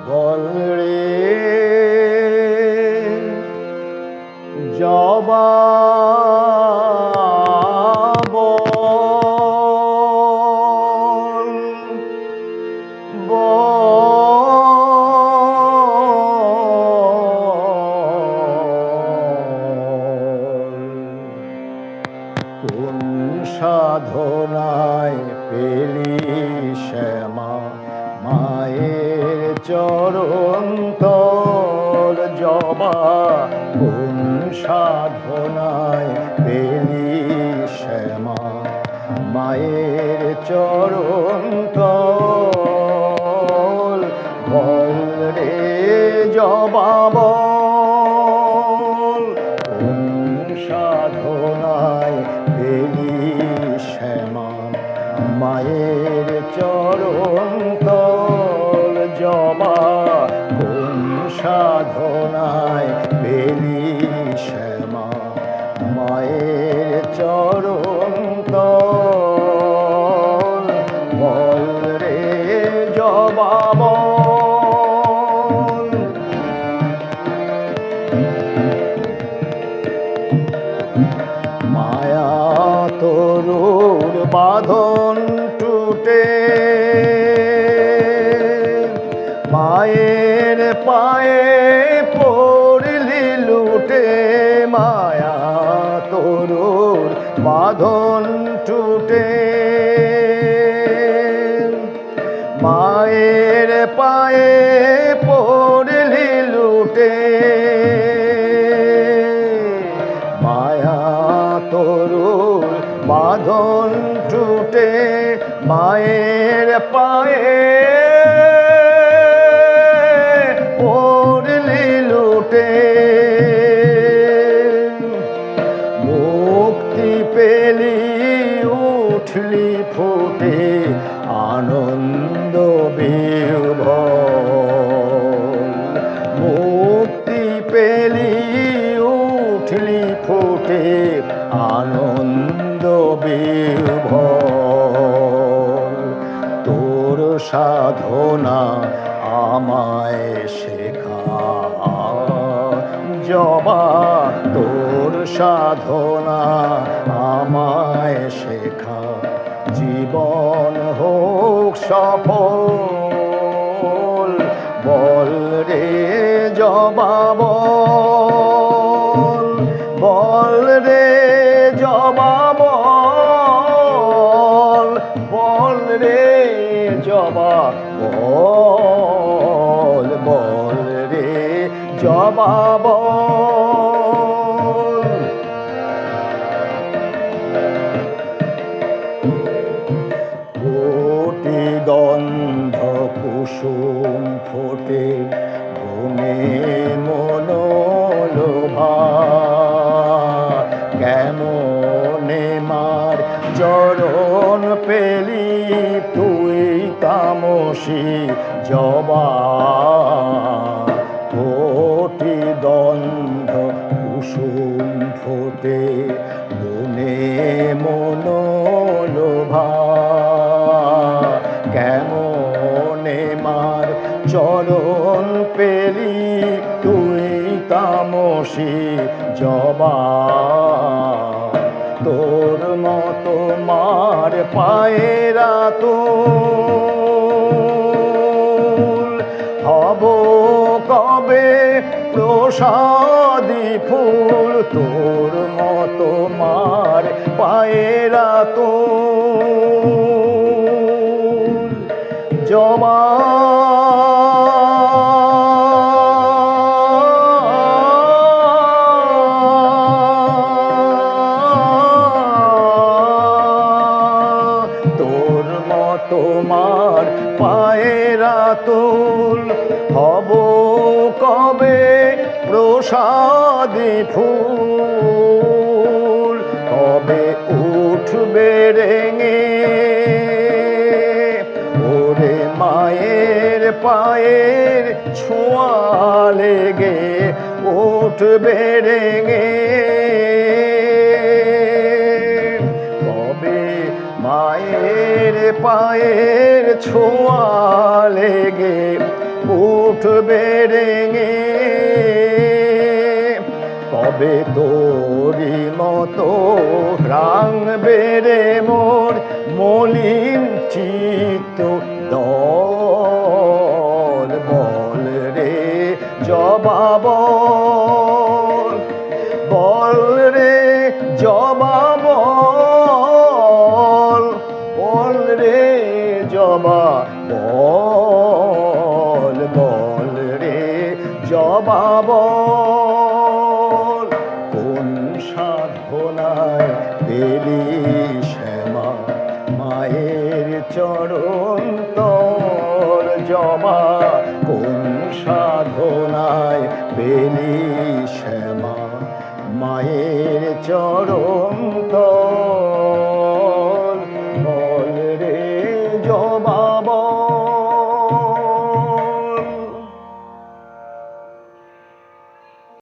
বল রে জবা বল, কোন সাধনায় পেলি শ্যামা মায়ের চরণ তল জবা, কোন সাধনায় পেলি শ্যামা মায়ের চরণ তল, বল রে জবা বল, কোন সাধনায় পেলি শ্যামা মায়ের চরণ তল জবা, কোন সাধনায় পেলি শ্যামা মায়ের চরণ তল, বল রে জবা বল। মায়া তরুর বাঁধন টুটে, মায়ের পায়ে পড়লি লুটে, মায়া তরুর বাঁধন টুটে, মায়ের পায়ে পড়লি লুটে, মায়া তরুর বাঁধন টুটে, মায়ের পায়ে পড়লি লুটে, মুক্তি পেলি উঠলি ফুটে, আনন্দ বিহ্বল, মুক্তি পেলি উঠলি ফুটে, আনন্দ বিহ্বল, তোর সাধনা আমায় শেখা জবা, তোর সাধনা আমায় শেখা, জীবন হোক সফল, বল রে জবা বল, বল রে জবা বল, বল রে জবা বল, বল রে জবা বল। কোটি গন্ধ কুসুম ফোটে বনে মনোলোভা, কেমনে মার চরণ পেলি তুই তামসী জবা, কোটি গন্ধ কুসুম ফোটে বনে মনোলোভা, কেমনে মার চরণ পেলি তুই তামসী জবা, তোর মতো মার পায়েরা তুল, হব কবে প্রসাদী ফুল, তোর মতো মার পায়েরা তুল, জবা তোর মতো মার পায়েরা তুল, হব কবে প্রসাদী ফুল, কবে উঠবে রেঙে ওরে মায়ের পায়ের ছোঁয়া লেগে, উঠবে রেঙে কবে মায়ের পায়ের ছোঁয়া লেগে, উঠবে রেঙে, কবে তোরি মতো রাঙবে রে মোর মলিন চিত্ত দল। বল রে জবা বল, বল রে জবা বল, বল রে জবা বল, বল রে জবা বল। কোন সাধনায় পেলি শ্যামা মায়ের চরণ তল জবা, কোন সাধনায় পেলি শ্যামা মায়ের চরণ তল। বল রে জবা